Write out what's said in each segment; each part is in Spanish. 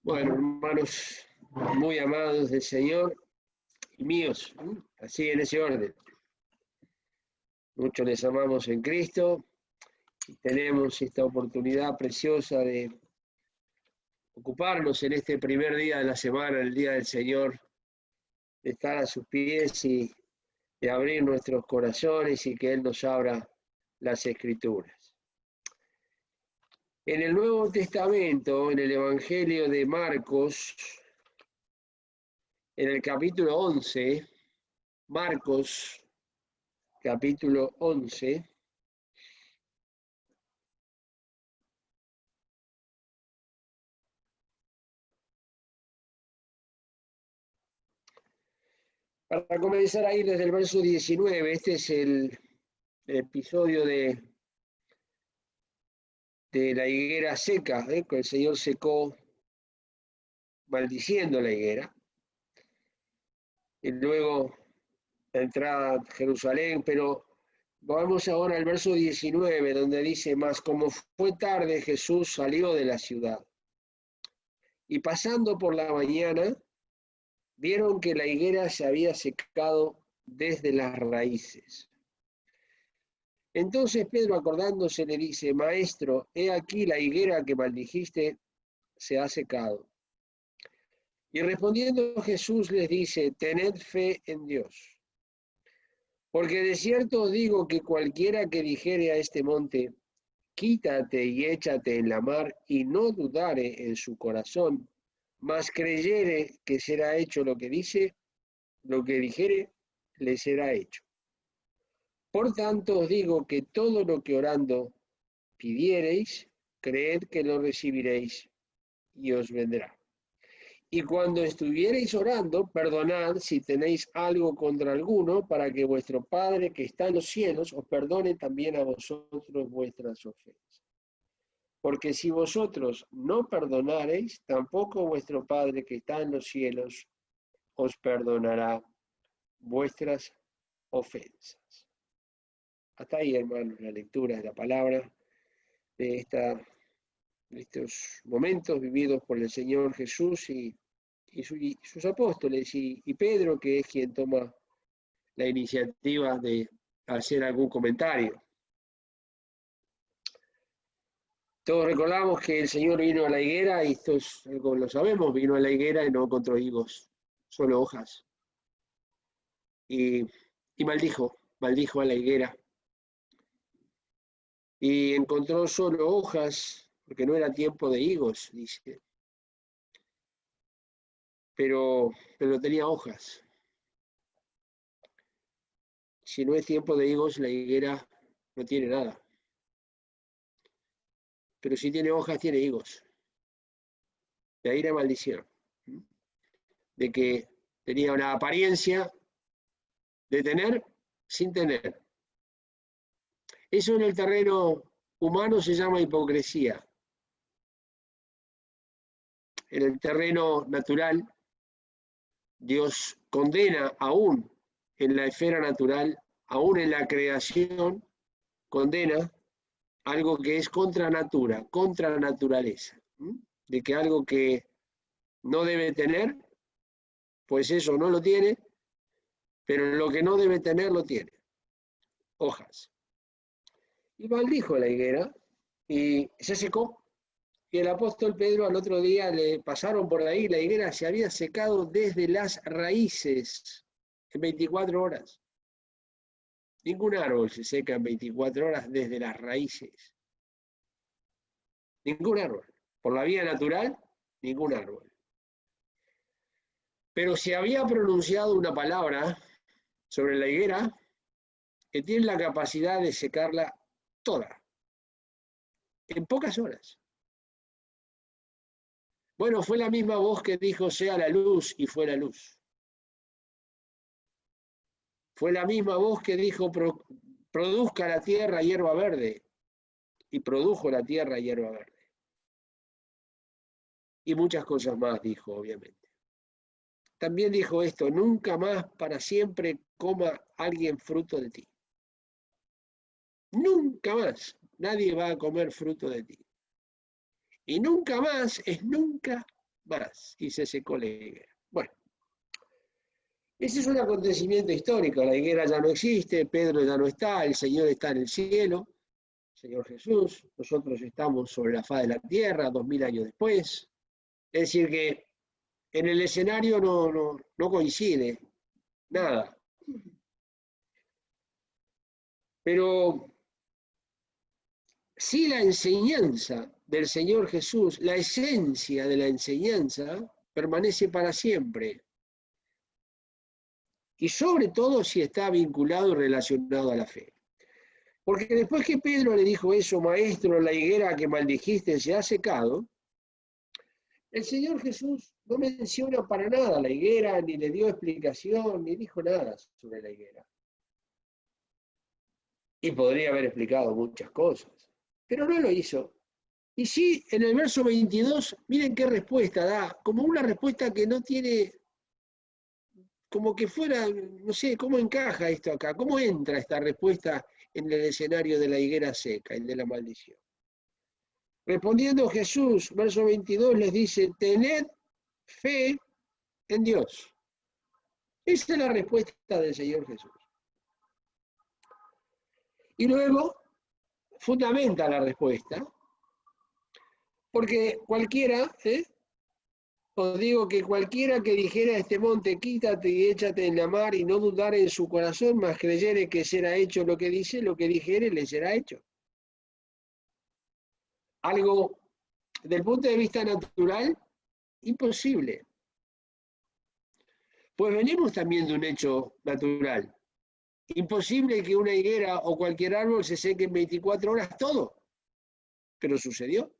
Bueno, hermanos muy amados del Señor y míos, así en ese orden. Muchos les amamos en Cristo y tenemos esta oportunidad preciosa de ocuparnos en este primer día de la semana, el día del Señor, de estar a sus pies y de abrir nuestros corazones y que Él nos abra las Escrituras. En el Nuevo Testamento, en el Evangelio de Marcos, en el capítulo 11, Marcos, capítulo 11, para comenzar a ir desde el verso 19, este es el episodio de la higuera seca, que el Señor secó maldiciendo la higuera, y luego la entrada a Jerusalén, pero vamos ahora al verso 19, donde dice, mas como fue tarde, Jesús salió de la ciudad, y pasando por la mañana, vieron que la higuera se había secado desde las raíces. Entonces Pedro, acordándose, le dice, Maestro, he aquí la higuera que maldijiste se ha secado. Y respondiendo Jesús les dice, tened fe en Dios. Porque de cierto os digo que cualquiera que dijere a este monte, quítate y échate en la mar, y no dudare en su corazón, mas creyere que será hecho lo que dice, lo que dijere, le será hecho. Por tanto os digo que todo lo que orando pidiereis, creed que lo recibiréis y os vendrá. Y cuando estuviereis orando, perdonad si tenéis algo contra alguno, para que vuestro Padre que está en los cielos os perdone también a vosotros vuestras ofensas. Porque si vosotros no perdonareis, tampoco vuestro Padre que está en los cielos os perdonará vuestras ofensas. Hasta ahí, hermanos, la lectura de la palabra de estos momentos vividos por el Señor Jesús y sus apóstoles, y Pedro, que es quien toma la iniciativa de hacer algún comentario. Todos recordamos que el Señor vino a la higuera, y esto es algo lo sabemos, vino a la higuera y no encontró higos, solo hojas. Y maldijo a la higuera. Y encontró solo hojas, porque no era tiempo de higos, dice. Pero tenía hojas. Si no es tiempo de higos, la higuera no tiene nada. Pero si tiene hojas, tiene higos. De ahí la maldición. De que tenía una apariencia de tener sin tener. Eso en el terreno humano se llama hipocresía. En el terreno natural, Dios condena aún en la esfera natural, aún en la creación, condena algo que es contra natura, contra naturaleza. De que algo que no debe tener, pues eso no lo tiene, pero lo que no debe tener lo tiene. Hojas. Y maldijo la higuera y se secó. Y el apóstol Pedro al otro día le pasaron por ahí, la higuera se había secado desde las raíces en 24 horas. Ningún árbol se seca en 24 horas desde las raíces. Ningún árbol. Por la vía natural, ningún árbol. Pero se había pronunciado una palabra sobre la higuera que tiene la capacidad de secarla toda, en pocas horas. Bueno, fue la misma voz que dijo, sea la luz, y fue la luz. Fue la misma voz que dijo, produzca la tierra hierba verde, y produjo la tierra hierba verde. Y muchas cosas más dijo, obviamente. También dijo esto, nunca más para siempre coma alguien fruto de ti. Nunca más nadie va a comer fruto de ti. Y nunca más es nunca más, y se secó la higuera. Bueno, ese es un acontecimiento histórico, la higuera ya no existe, Pedro ya no está, el Señor está en el cielo, Señor Jesús, nosotros estamos sobre la faz de la tierra 2000 años después. Es decir, que en el escenario no coincide nada. Pero sí la enseñanza del Señor Jesús, la esencia de la enseñanza, permanece para siempre. Y sobre todo si está vinculado y relacionado a la fe. Porque después que Pedro le dijo eso, maestro, la higuera que maldijiste se ha secado, el Señor Jesús no menciona para nada la higuera, ni le dio explicación, ni dijo nada sobre la higuera. Y podría haber explicado muchas cosas, pero no lo hizo. Y sí, en el verso 22, miren qué respuesta da, como una respuesta que no tiene, como que fuera, no sé, ¿cómo encaja esto acá? ¿Cómo entra esta respuesta en el escenario de la higuera seca, el de la maldición? Respondiendo Jesús, verso 22, les dice, tened fe en Dios. Esa es la respuesta del Señor Jesús. Y luego fundamenta la respuesta, porque cualquiera, os digo que cualquiera que dijera a este monte, quítate y échate en la mar, y no dudare en su corazón, mas creyere que será hecho lo que dice, lo que dijere le será hecho. Algo, del punto de vista natural, imposible. Pues venimos también de un hecho natural. Imposible que una higuera o cualquier árbol se seque en 24 horas todo, pero sucedió.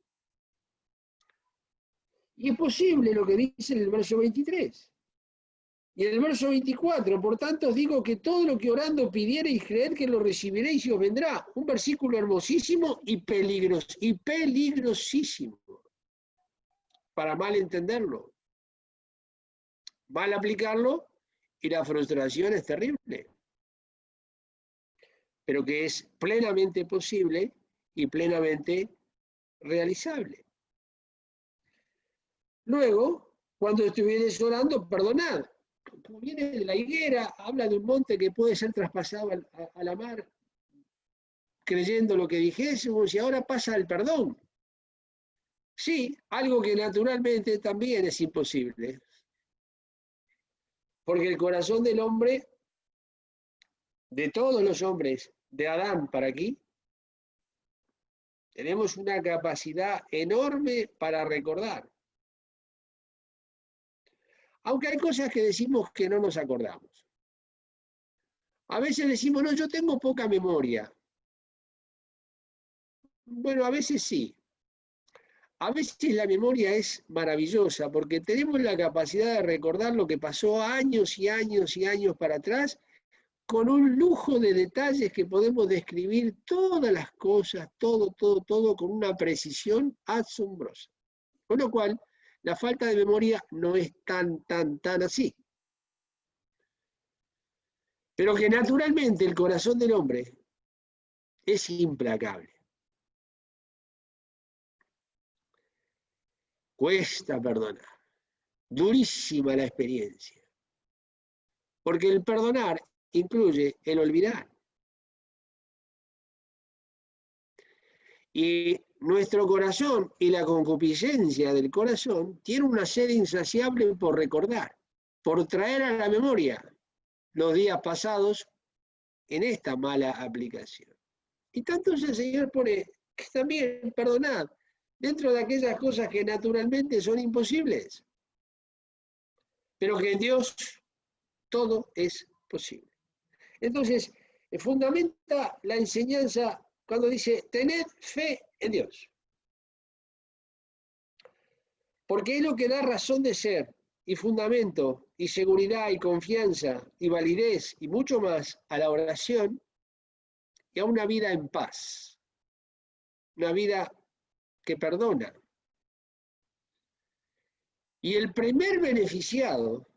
Y es posible lo que dice en el verso 23. Y en el verso 24, por tanto os digo que todo lo que orando pidiereis, creed que lo recibiréis y os vendrá. Un versículo hermosísimo y peligrosísimo para mal entenderlo, mal aplicarlo, y la frustración es terrible. Pero que es plenamente posible y plenamente realizable. Luego, cuando estuvierais orando, perdonad. Como viene de la higuera, habla de un monte que puede ser traspasado a la mar, creyendo lo que dijésemos, y ahora pasa al perdón. Sí, algo que naturalmente también es imposible. Porque el corazón del hombre, de todos los hombres, de Adán para aquí, tenemos una capacidad enorme para recordar. Aunque hay cosas que decimos que no nos acordamos. A veces decimos, no, yo tengo poca memoria. Bueno, a veces sí. A veces la memoria es maravillosa porque tenemos la capacidad de recordar lo que pasó años y años y años para atrás con un lujo de detalles que podemos describir todas las cosas, todo, con una precisión asombrosa. Con lo cual, la falta de memoria no es tan así. Pero que naturalmente el corazón del hombre es implacable. Cuesta perdonar. Durísima la experiencia. Porque el perdonar incluye el olvidar. Y nuestro corazón y la concupiscencia del corazón tiene una sed insaciable por recordar, por traer a la memoria los días pasados en esta mala aplicación. Y tanto el Señor pone que también perdonad dentro de aquellas cosas que naturalmente son imposibles, pero que en Dios todo es posible. Entonces, fundamenta la enseñanza cuando dice, tened fe en Dios. Porque es lo que da razón de ser y fundamento y seguridad y confianza y validez y mucho más a la oración y a una vida en paz. Una vida que perdona. Y el primer beneficiado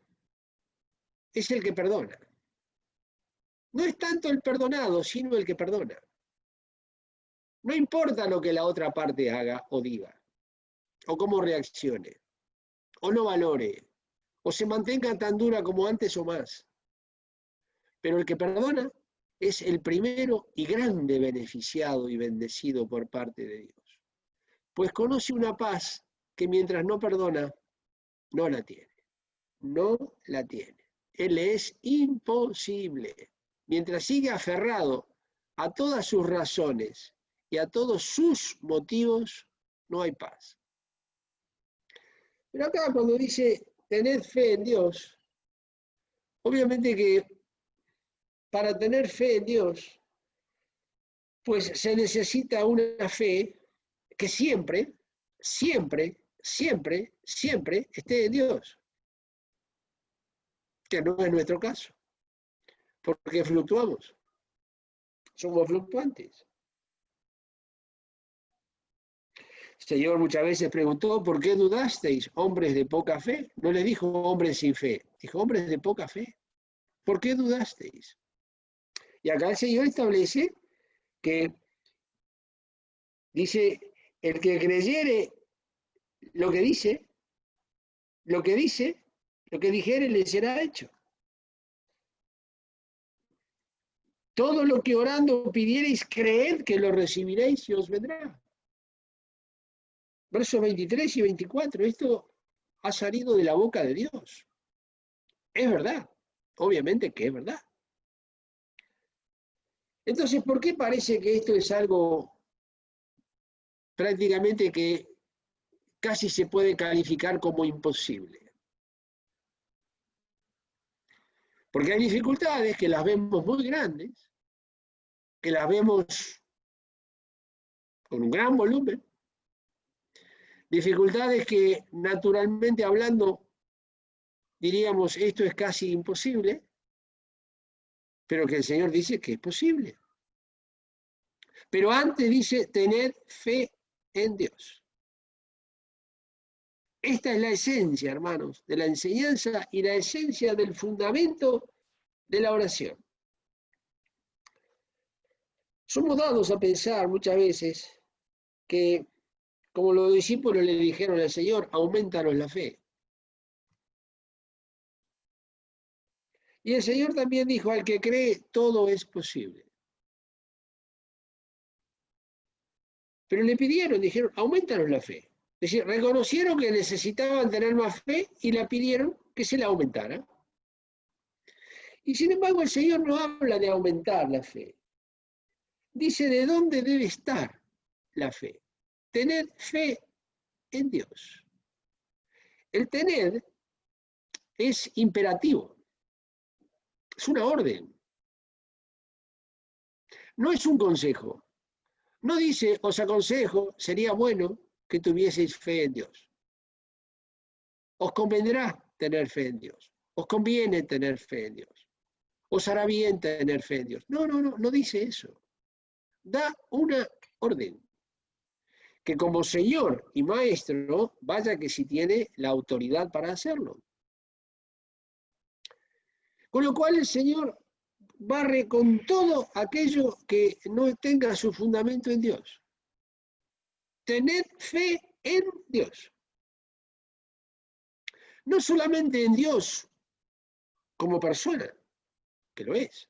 es el que perdona. No es tanto el perdonado, sino el que perdona. No importa lo que la otra parte haga o diga, o cómo reaccione. o no valore, o se mantenga tan dura como antes o más. Pero el que perdona es el primero y grande beneficiado y bendecido por parte de Dios, pues conoce una paz que mientras no perdona, no la tiene, no la tiene. Él es imposible. Mientras sigue aferrado a todas sus razones y a todos sus motivos, no hay paz. Pero acá cuando dice tener fe en Dios, obviamente que para tener fe en Dios, pues se necesita una fe que siempre, siempre, siempre, siempre esté en Dios, que no es nuestro caso, porque fluctuamos, somos fluctuantes. El Señor muchas veces preguntó, ¿por qué dudasteis, hombres de poca fe? No le dijo hombres sin fe, dijo hombres de poca fe. ¿Por qué dudasteis? Y acá el Señor establece que dice, el que creyere lo que dice, lo que dice, lo que dijere le será hecho. Todo lo que orando pidiereis, creed que lo recibiréis y os vendrá. Versos 23 y 24, esto ha salido de la boca de Dios. Es verdad, obviamente que es verdad. Entonces, ¿por qué parece que esto es algo prácticamente que casi se puede calificar como imposible? Porque hay dificultades que las vemos muy grandes, que las vemos con un gran volumen, dificultades que naturalmente hablando diríamos esto es casi imposible, pero que el Señor dice que es posible. Pero antes dice tener fe en Dios. Esta es la esencia, hermanos, de la enseñanza y la esencia del fundamento de la oración. Somos dados a pensar muchas veces que, como los discípulos le dijeron al Señor, aumentanos la fe. Y el Señor también dijo, al que cree, todo es posible. Pero le pidieron, dijeron, aumentanos la fe. Es decir, reconocieron que necesitaban tener más fe y la pidieron que se la aumentara. Y sin embargo el Señor no habla de aumentar la fe. Dice de dónde debe estar la fe. Tener fe en Dios. El tener es imperativo, es una orden. No es un consejo. No dice, os aconsejo, sería bueno que tuvieseis fe en Dios. Os convendrá tener fe en Dios. Os conviene tener fe en Dios. Os hará bien tener fe en Dios. No dice eso. Da una orden. Que como Señor y Maestro, vaya que si tiene la autoridad para hacerlo. Con lo cual el Señor barre con todo aquello que no tenga su fundamento en Dios. Tened fe en Dios. No solamente en Dios como persona, que lo es,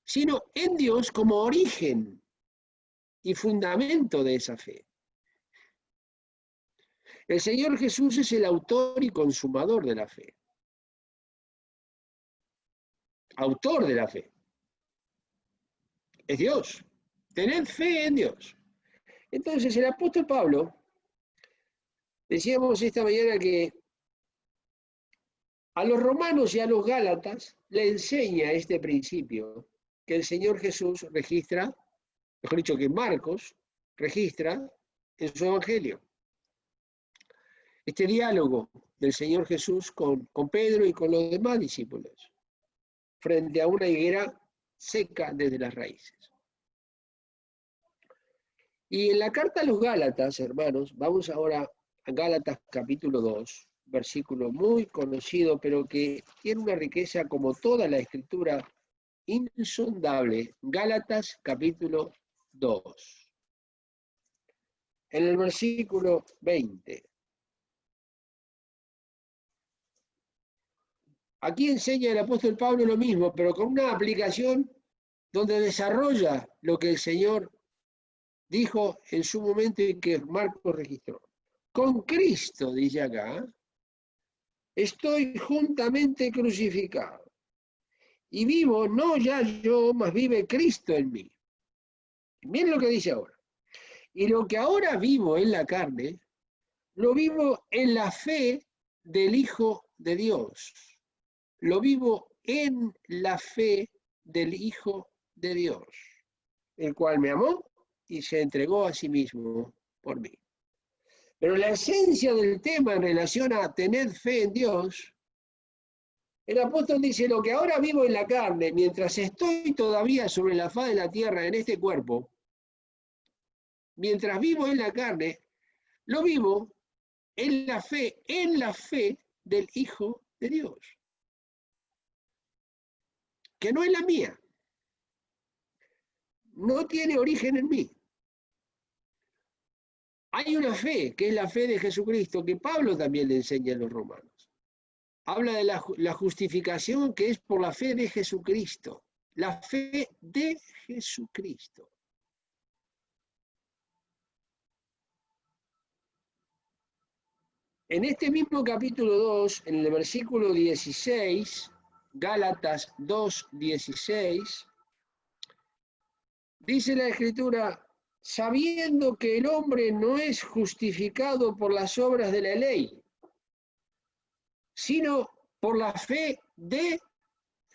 sino en Dios como origen y fundamento de esa fe. El Señor Jesús es el autor y consumador de la fe. Autor de la fe. Es Dios. Tened fe en Dios. Entonces el apóstol Pablo, decíamos esta mañana que a los romanos y a los gálatas le enseña este principio que el Señor Jesús registra, mejor dicho, que Marcos registra en su evangelio. Este diálogo del Señor Jesús con Pedro y con los demás discípulos frente a una higuera seca desde las raíces. Y en la carta a los Gálatas, hermanos, vamos ahora a Gálatas capítulo 2, versículo muy conocido, pero que tiene una riqueza como toda la escritura insondable. Gálatas capítulo 2. En el versículo 20. Aquí enseña el apóstol Pablo lo mismo, pero con una aplicación donde desarrolla lo que el Señor dijo en su momento y que Marcos registró. Con Cristo, dice acá, estoy juntamente crucificado. Y vivo, no ya yo, mas vive Cristo en mí. Miren lo que dice ahora. Y lo que ahora vivo en la carne, lo vivo en la fe del Hijo de Dios. Lo vivo en la fe del Hijo de Dios, el cual me amó y se entregó a sí mismo por mí. Pero la esencia del tema en relación a tener fe en Dios, el apóstol dice, lo que ahora vivo en la carne, mientras estoy todavía sobre la faz de la tierra en este cuerpo, mientras vivo en la carne, lo vivo en la fe del Hijo de Dios, que no es la mía, no tiene origen en mí. Hay una fe, que es la fe de Jesucristo, que Pablo también le enseña a los romanos. Habla de la justificación que es por la fe de Jesucristo. La fe de Jesucristo. En este mismo capítulo 2, en el versículo 16, Gálatas 2:16, dice la Escritura, sabiendo que el hombre no es justificado por las obras de la ley, sino por la fe de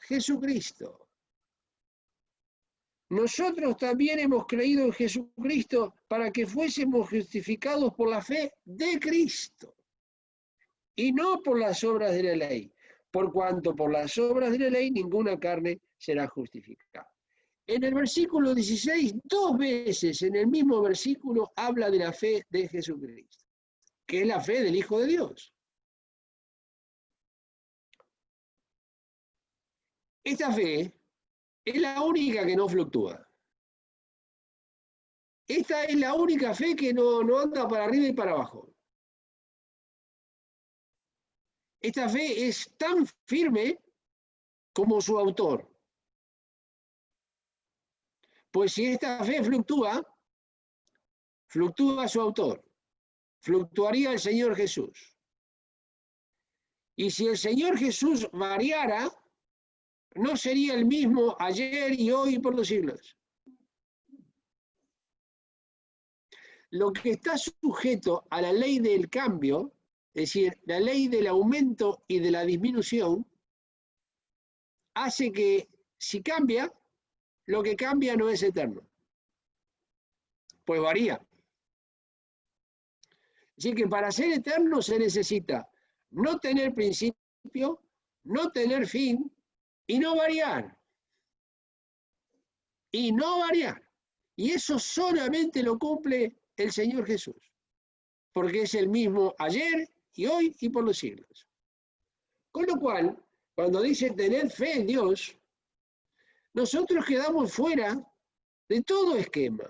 Jesucristo. Nosotros también hemos creído en Jesucristo para que fuésemos justificados por la fe de Cristo y no por las obras de la ley, por cuanto por las obras de la ley ninguna carne será justificada. En el versículo 16, 2 veces en el mismo versículo habla de la fe de Jesucristo, que es la fe del Hijo de Dios. Esta fe es la única que no fluctúa. Esta es la única fe que no anda para arriba y para abajo. Esta fe es tan firme como su autor. Pues si esta fe fluctúa su autor, fluctuaría el Señor Jesús. Y si el Señor Jesús variara, no sería el mismo ayer y hoy y por los siglos. Lo que está sujeto a la ley del cambio, es decir, la ley del aumento y de la disminución, hace que si cambia, lo que cambia no es eterno, pues varía. Así que para ser eterno se necesita no tener principio, no tener fin y no variar. Y no variar. Y eso solamente lo cumple el Señor Jesús, porque es el mismo ayer y hoy y por los siglos. Con lo cual, cuando dice tener fe en Dios, nosotros quedamos fuera de todo esquema.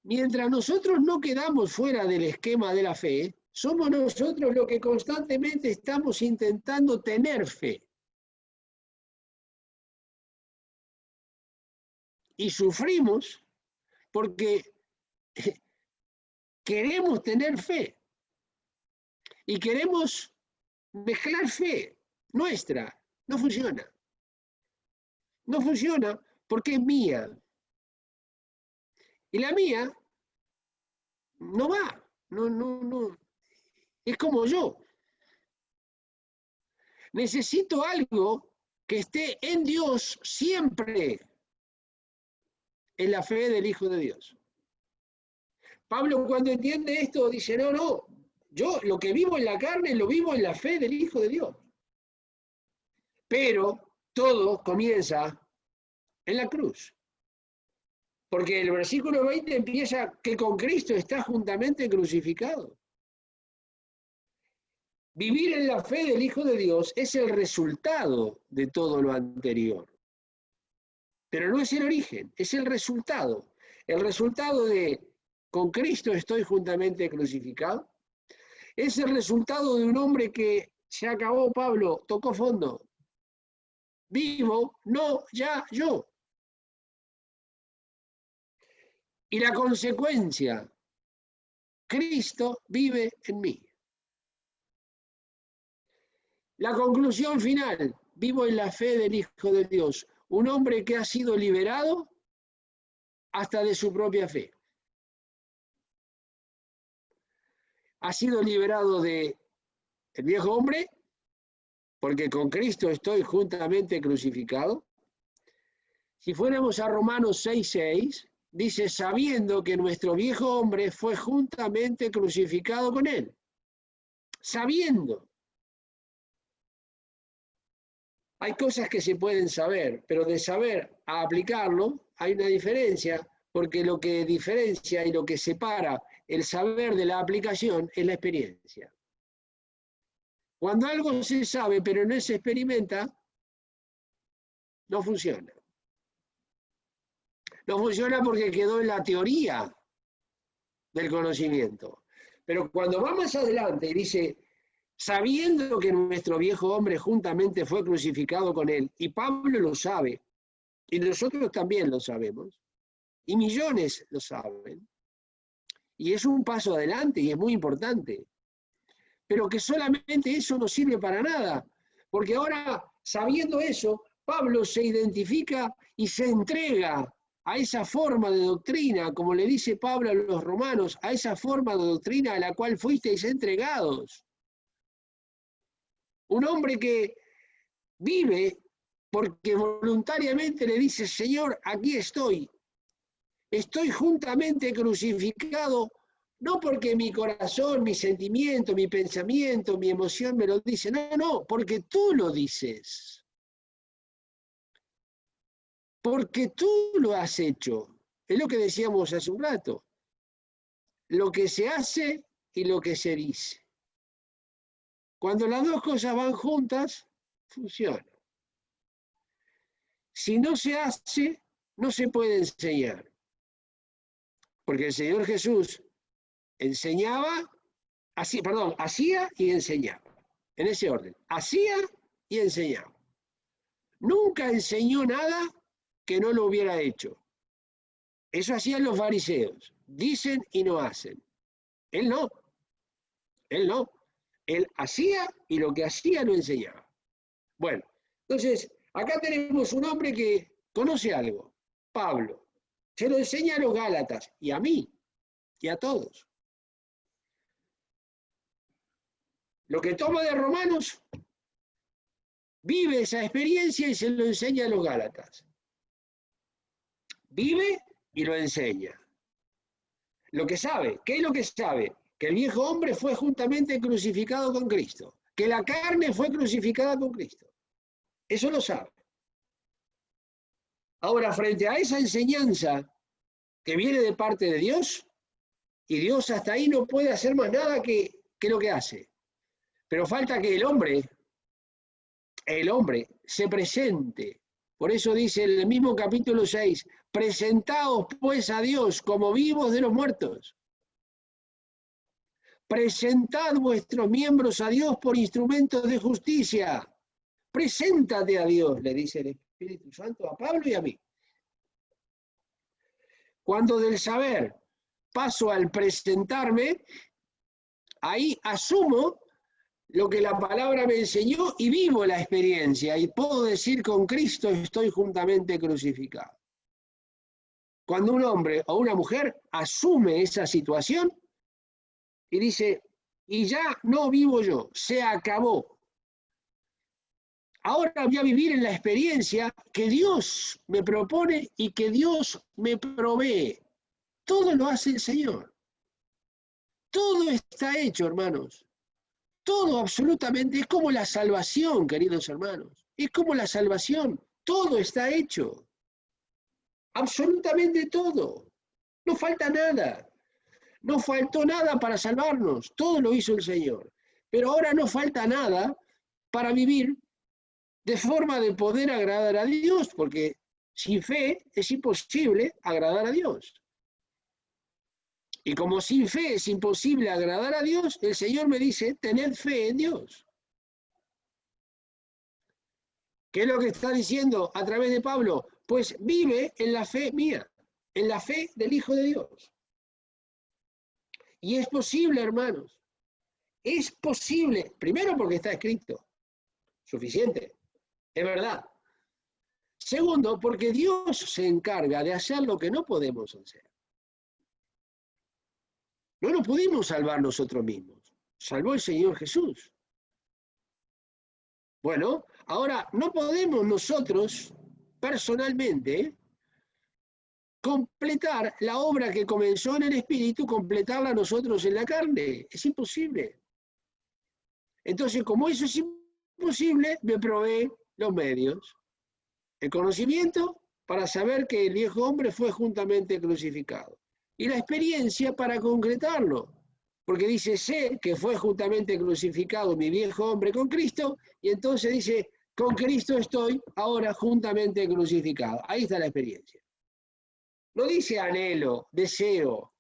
Mientras nosotros no quedamos fuera del esquema de la fe, somos nosotros los que constantemente estamos intentando tener fe. Y sufrimos porque queremos tener fe. Y queremos mezclar fe nuestra. No funciona. No funciona porque es mía. Y la mía no va. No. Es como yo. Necesito algo que esté en Dios siempre. En la fe del Hijo de Dios. Pablo cuando entiende esto dice, no, yo lo que vivo en la carne lo vivo en la fe del Hijo de Dios. Pero todo comienza en la cruz. Porque el versículo 20 empieza que con Cristo está juntamente crucificado. Vivir en la fe del Hijo de Dios es el resultado de todo lo anterior. Pero no es el origen, es el resultado. El resultado de con Cristo estoy juntamente crucificado es el resultado de un hombre que Se acabó, Pablo, tocó fondo. Vivo, no, ya, yo. Y la consecuencia, Cristo vive en mí. La conclusión final, vivo en la fe del Hijo de Dios, un hombre que ha sido liberado hasta de su propia fe. Ha sido liberado del viejo hombre, porque con Cristo estoy juntamente crucificado. Si fuéramos a Romanos 6:6, dice, sabiendo que nuestro viejo hombre fue juntamente crucificado con él. Sabiendo. Hay cosas que se pueden saber, pero de saber a aplicarlo hay una diferencia, porque lo que diferencia y lo que separa el saber de la aplicación es la experiencia. Cuando algo se sabe pero no se experimenta, no funciona. No funciona porque quedó en la teoría del conocimiento. Pero cuando va más adelante y dice, sabiendo que nuestro viejo hombre juntamente fue crucificado con él, y Pablo lo sabe, y nosotros también lo sabemos, y millones lo saben, y es un paso adelante y es muy importante, pero que solamente eso no sirve para nada, porque ahora, sabiendo eso, Pablo se identifica y se entrega a esa forma de doctrina, como le dice Pablo a los romanos, a esa forma de doctrina a la cual fuisteis entregados. Un hombre que vive porque voluntariamente le dice, Señor, aquí estoy. Estoy juntamente crucificado, no porque mi corazón, mi sentimiento, mi pensamiento, mi emoción me lo dice, no, porque tú lo dices. Porque tú lo has hecho. Es lo que decíamos hace un rato. Lo que se hace y lo que se dice. Cuando las dos cosas van juntas, funciona. Si no se hace, no se puede enseñar. Porque el Señor Jesús hacía y enseñaba. En ese orden. Hacía y enseñaba. Nunca enseñó nada que no lo hubiera hecho. Eso hacían los fariseos. Dicen y no hacen. Él no. Él no. Él hacía y lo que hacía lo enseñaba. Bueno, entonces, acá tenemos un hombre que conoce algo, Pablo. Se lo enseña a los Gálatas y a mí y a todos. Lo que toma de Romanos, vive esa experiencia y se lo enseña a los Gálatas. Vive y lo enseña. Lo que sabe, ¿qué es lo que sabe? Que el viejo hombre fue juntamente crucificado con Cristo, que la carne fue crucificada con Cristo. Eso lo sabe. Ahora, frente a esa enseñanza que viene de parte de Dios, y Dios hasta ahí no puede hacer más nada que lo que hace. Pero falta que el hombre se presente. Por eso dice en el mismo capítulo 6, presentaos pues a Dios como vivos de los muertos. Presentad vuestros miembros a Dios por instrumentos de justicia. Preséntate a Dios, le dice el Espíritu Santo a Pablo y a mí. Cuando del saber paso al presentarme, ahí asumo lo que la palabra me enseñó y vivo la experiencia y puedo decir con Cristo estoy juntamente crucificado. Cuando un hombre o una mujer asume esa situación y dice, y ya no vivo yo, se acabó. Ahora voy a vivir en la experiencia que Dios me propone y que Dios me provee. Todo lo hace el Señor. Todo está hecho, hermanos. Todo absolutamente, es como la salvación, queridos hermanos. Es como la salvación. Todo está hecho. Absolutamente todo. No falta nada. No faltó nada para salvarnos. Todo lo hizo el Señor. Pero ahora no falta nada para vivir de forma de poder agradar a Dios, porque sin fe es imposible agradar a Dios. Y como sin fe es imposible agradar a Dios, el Señor me dice, tened fe en Dios. ¿Qué es lo que está diciendo a través de Pablo? Pues vive en la fe mía, en la fe del Hijo de Dios. Y es posible, hermanos. Es posible, primero porque está escrito, suficiente, es verdad. Segundo, porque Dios se encarga de hacer lo que no podemos hacer. No nos pudimos salvar nosotros mismos, salvó el Señor Jesús. Bueno, ahora no podemos nosotros, personalmente, completar la obra que comenzó en el Espíritu, completarla nosotros en la carne. Es imposible. Entonces, como eso es imposible, me provee los medios. El conocimiento para saber que el viejo hombre fue juntamente crucificado. Y la experiencia para concretarlo. Porque dice, sé que fue juntamente crucificado mi viejo hombre con Cristo, y entonces dice, con Cristo estoy ahora juntamente crucificado. Ahí está la experiencia. No dice anhelo, deseo.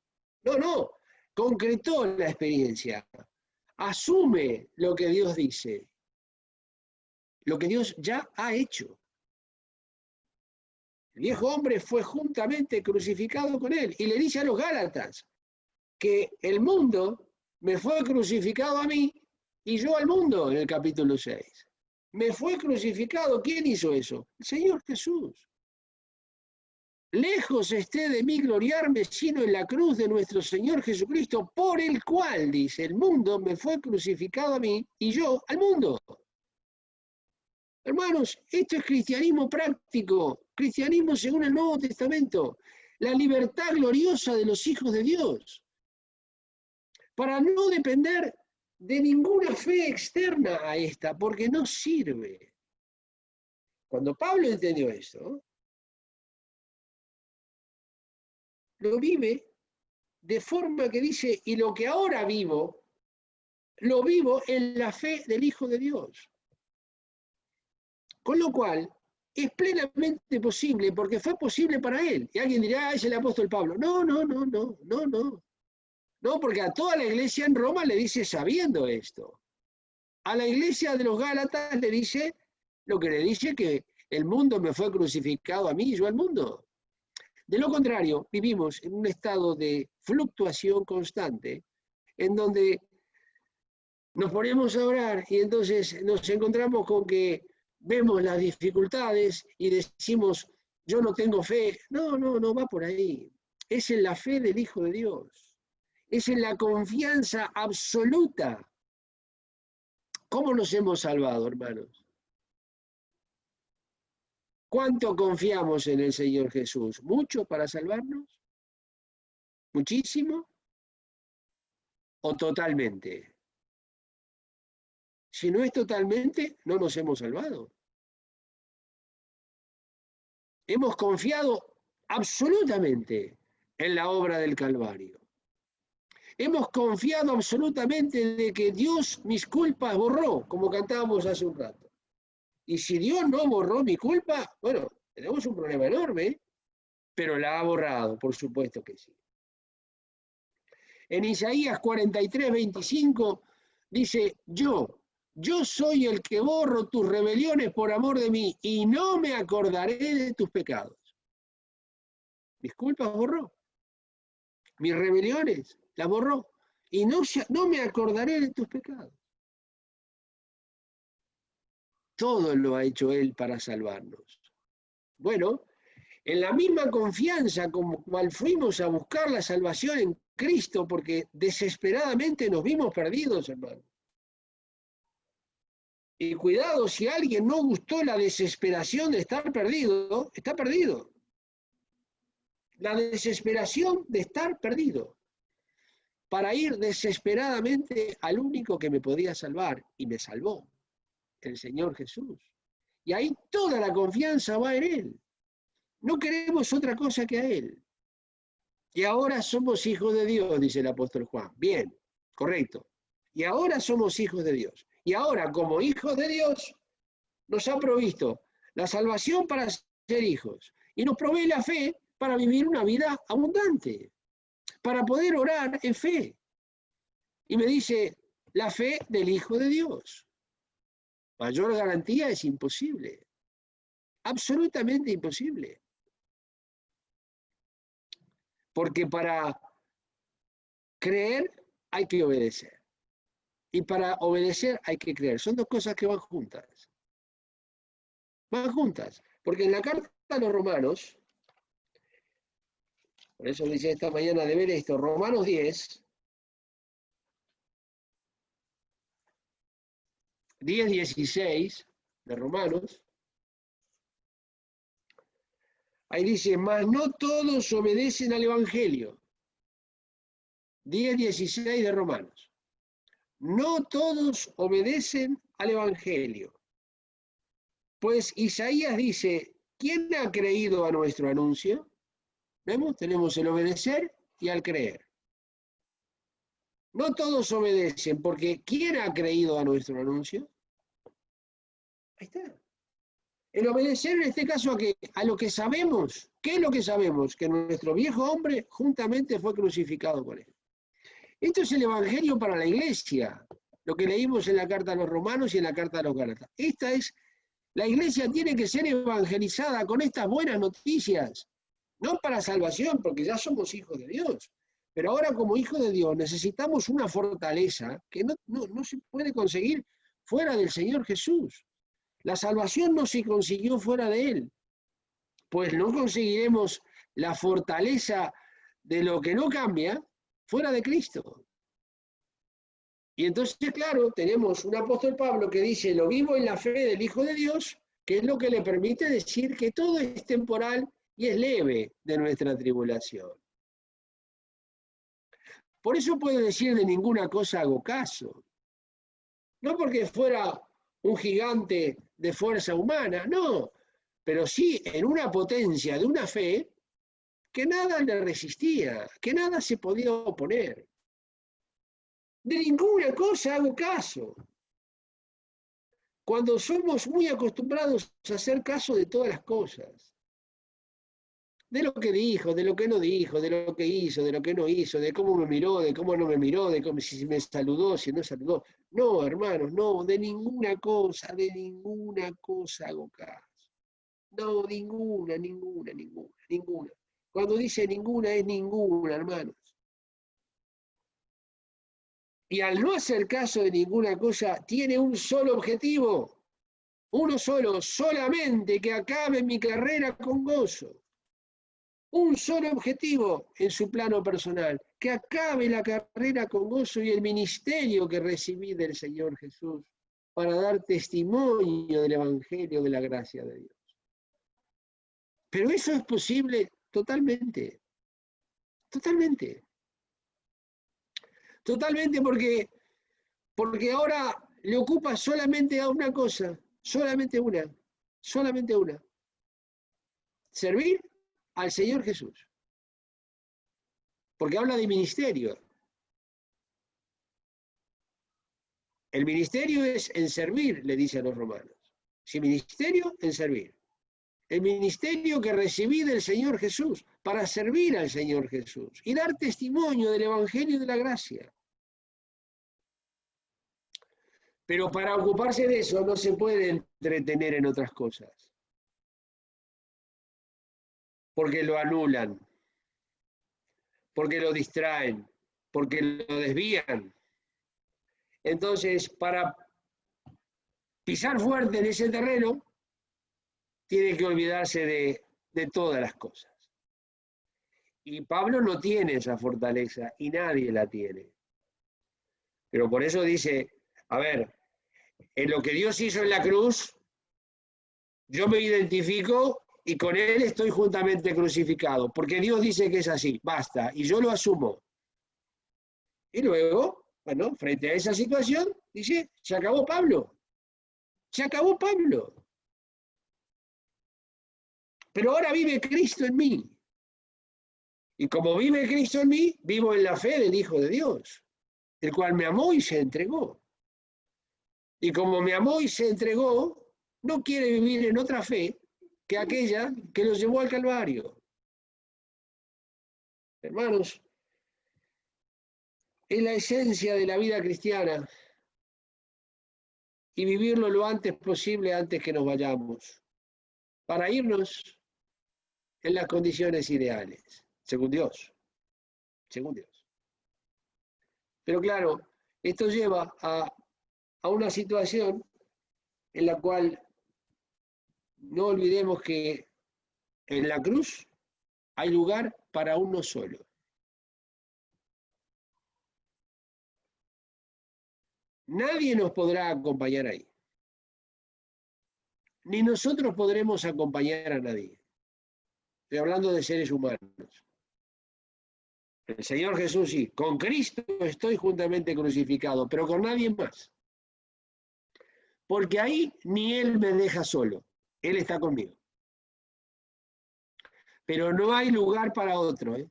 No. Concretó la experiencia. Asume lo que Dios dice. Lo que Dios ya ha hecho. El viejo hombre fue juntamente crucificado con él. Y le dice a los Gálatas que el mundo me fue crucificado a mí y yo al mundo, en el capítulo 6. Me fue crucificado. ¿Quién hizo eso? El Señor Jesús. Lejos esté de mí gloriarme, sino en la cruz de nuestro Señor Jesucristo, por el cual, dice, el mundo me fue crucificado a mí y yo al mundo. Hermanos, esto es cristianismo práctico, cristianismo según el Nuevo Testamento, la libertad gloriosa de los hijos de Dios, para no depender de ninguna fe externa a esta, porque no sirve. Cuando Pablo entendió esto, lo vive de forma que dice, y lo que ahora vivo, lo vivo en la fe del Hijo de Dios. Con lo cual, es plenamente posible, porque fue posible para él. Y alguien dirá, es el apóstol Pablo. No. No, porque a toda la iglesia en Roma le dice sabiendo esto. A la iglesia de los Gálatas le dice lo que le dice que el mundo me fue crucificado a mí y yo al mundo. De lo contrario, vivimos en un estado de fluctuación constante, en donde nos ponemos a orar y entonces nos encontramos con que vemos las dificultades y decimos, yo no tengo fe. No va por ahí. Es en la fe del Hijo de Dios. Es en la confianza absoluta. ¿Cómo nos hemos salvado, hermanos? ¿Cuánto confiamos en el Señor Jesús? ¿Mucho para salvarnos? ¿Muchísimo? ¿O totalmente? Si no es totalmente, no nos hemos salvado. Hemos confiado absolutamente en la obra del Calvario. Hemos confiado absolutamente de que Dios mis culpas borró, como cantábamos hace un rato. Y si Dios no borró mi culpa, bueno, tenemos un problema enorme, pero la ha borrado, por supuesto que sí. En Isaías 43:25 dice, yo soy el que borro tus rebeliones por amor de mí y no me acordaré de tus pecados. Mis culpas borró, mis rebeliones las borró y no me acordaré de tus pecados. Todo lo ha hecho Él para salvarnos. Bueno, en la misma confianza como cual fuimos a buscar la salvación en Cristo, porque desesperadamente nos vimos perdidos, hermano. Y cuidado, si a alguien no gustó la desesperación de estar perdido, está perdido. La desesperación de estar perdido. Para ir desesperadamente al único que me podía salvar, y me salvó, el Señor Jesús. Y ahí toda la confianza va en Él. No queremos otra cosa que a Él. Y ahora somos hijos de Dios, dice el apóstol Juan. Bien, correcto. Y ahora somos hijos de Dios. Y ahora, como hijos de Dios, nos ha provisto la salvación para ser hijos. Y nos provee la fe para vivir una vida abundante. Para poder orar en fe. Y me dice, la fe del Hijo de Dios. Mayor garantía es imposible. absolutamente imposible. Porque para creer hay que obedecer. Y para obedecer hay que creer. Son dos cosas que van juntas. Van juntas. Porque en la carta a los Romanos, por eso dice esta mañana de ver esto, Romanos 10, 16 de Romanos, ahí dice, mas no todos obedecen al Evangelio. 10:16 de Romanos. No todos obedecen al Evangelio. Pues Isaías dice, ¿quién ha creído a nuestro anuncio? ¿Vemos? Tenemos el obedecer y al creer. No todos obedecen, porque ¿quién ha creído a nuestro anuncio? Ahí está. El obedecer en este caso a lo que sabemos. ¿Qué es lo que sabemos? Que nuestro viejo hombre juntamente fue crucificado con él. Esto es el Evangelio para la iglesia, lo que leímos en la carta a los Romanos y en la carta a los Gálatas. La iglesia tiene que ser evangelizada con estas buenas noticias, no para salvación, porque ya somos hijos de Dios, pero ahora como hijos de Dios necesitamos una fortaleza que no se puede conseguir fuera del Señor Jesús. La salvación no se consiguió fuera de Él, pues no conseguiremos la fortaleza de lo que no cambia fuera de Cristo. Y entonces, claro, tenemos un apóstol Pablo que dice, lo vivo en la fe del Hijo de Dios, que es lo que le permite decir que todo es temporal y es leve de nuestra tribulación. Por eso puede decir de ninguna cosa hago caso. No porque fuera un gigante de fuerza humana, no, pero sí en una potencia de una fe que nada le resistía, que nada se podía oponer. De ninguna cosa hago caso. Cuando somos muy acostumbrados a hacer caso de todas las cosas, de lo que dijo, de lo que no dijo, de lo que hizo, de lo que no hizo, de cómo me miró, de cómo no me miró, de cómo, si me saludó, si no saludó. No, hermanos, no, de ninguna cosa hago caso. No, ninguna. Cuando dice ninguna, es ninguna, hermanos. Y al no hacer caso de ninguna cosa, tiene un solo objetivo. Uno solo, solamente que acabe mi carrera con gozo. Un solo objetivo en su plano personal, que acabe la carrera con gozo y el ministerio que recibí del Señor Jesús para dar testimonio del Evangelio de la gracia de Dios. Pero eso es posible totalmente, totalmente. Totalmente porque ahora le ocupa solamente a una cosa, solamente una. Servir al Señor Jesús. Porque habla de ministerio. El ministerio es en servir, le dice a los romanos. Si ministerio, en servir. El ministerio que recibí del Señor Jesús para servir al Señor Jesús y dar testimonio del Evangelio de la gracia. Pero para ocuparse de eso no se puede entretener en otras cosas. Porque lo anulan, porque lo distraen, porque lo desvían. Entonces, para pisar fuerte en ese terreno, tiene que olvidarse de todas las cosas. Y Pablo no tiene esa fortaleza y nadie la tiene. Pero por eso dice, a ver, en lo que Dios hizo en la cruz, yo me identifico y con Él estoy juntamente crucificado, porque Dios dice que es así, basta, y yo lo asumo. Y luego, bueno, frente a esa situación, dice, se acabó Pablo. Se acabó Pablo. Pero ahora vive Cristo en mí. Y como vive Cristo en mí, vivo en la fe del Hijo de Dios, el cual me amó y se entregó. Y como me amó y se entregó, no quiere vivir en otra fe que aquella que los llevó al Calvario. Hermanos, es la esencia de la vida cristiana y vivirlo lo antes posible antes que nos vayamos. para irnos en las condiciones ideales, según Dios, según Dios. Pero claro, esto lleva a una situación en la cual no olvidemos que en la cruz hay lugar para uno solo. Nadie nos podrá acompañar ahí. Ni nosotros podremos acompañar a nadie. Estoy hablando de seres humanos. El Señor Jesús sí, con Cristo estoy juntamente crucificado, pero con nadie más. Porque ahí ni Él me deja solo, Él está conmigo. Pero no hay lugar para otro, ¿eh?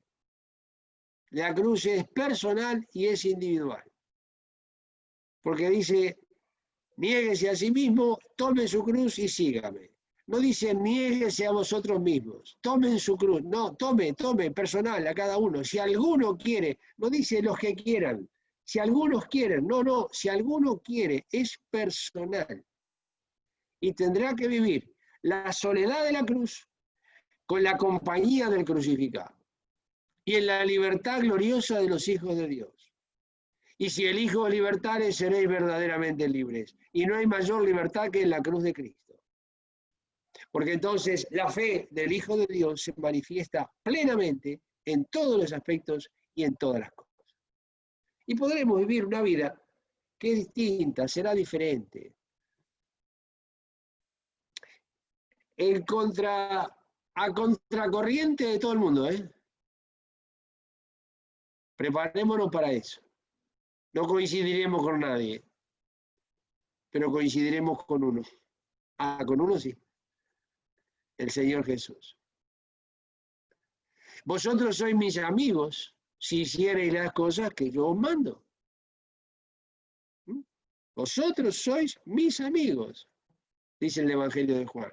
La cruz es personal y es individual. Porque dice, niéguese a sí mismo, tome su cruz y sígame. No dice, niéguese a vosotros mismos, tomen su cruz. No, tome, personal a cada uno. Si alguno quiere, no dice los que quieran. Si algunos quieren, no, si alguno quiere, es personal. Y tendrá que vivir la soledad de la cruz con la compañía del crucificado. Y en la libertad gloriosa de los hijos de Dios. Y si elijo libertades, seréis verdaderamente libres. Y no hay mayor libertad que en la cruz de Cristo. Porque entonces la fe del Hijo de Dios se manifiesta plenamente en todos los aspectos y en todas las cosas. Y podremos vivir una vida que es distinta, será diferente. A contracorriente de todo el mundo, ¿eh? Preparémonos para eso. No coincidiremos con nadie, pero coincidiremos con uno. Con uno sí. El Señor Jesús. Vosotros sois mis amigos si hiciereis las cosas que yo os mando. Vosotros sois mis amigos, dice el Evangelio de Juan.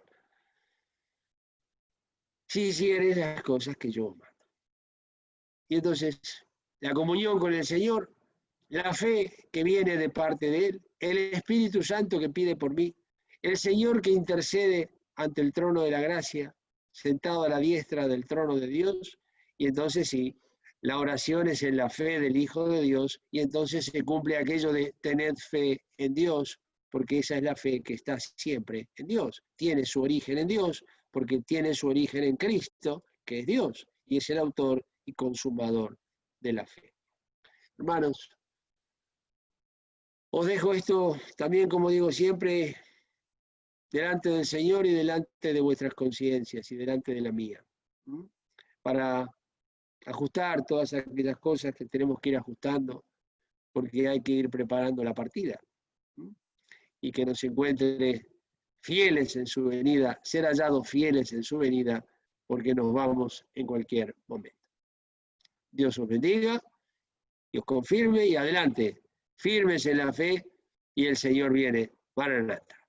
Si hiciereis las cosas que yo os mando. Y entonces, la comunión con el Señor, la fe que viene de parte de Él, el Espíritu Santo que pide por mí, el Señor que intercede ante el trono de la gracia, sentado a la diestra del trono de Dios, y entonces sí, la oración es en la fe del Hijo de Dios, y entonces se cumple aquello de tener fe en Dios, porque esa es la fe que está siempre en Dios. Tiene su origen en Dios, porque tiene su origen en Cristo, que es Dios, y es el autor y consumador de la fe. Hermanos, os dejo esto también, como digo siempre, delante del Señor y delante de vuestras conciencias y delante de la mía, para ajustar todas aquellas cosas que tenemos que ir ajustando, porque hay que ir preparando la partida, y que nos encuentre fieles en su venida, ser hallados fieles en su venida, porque nos vamos en cualquier momento. Dios os bendiga y os confirme, y adelante, firmes en la fe, y el Señor viene. Maranatha.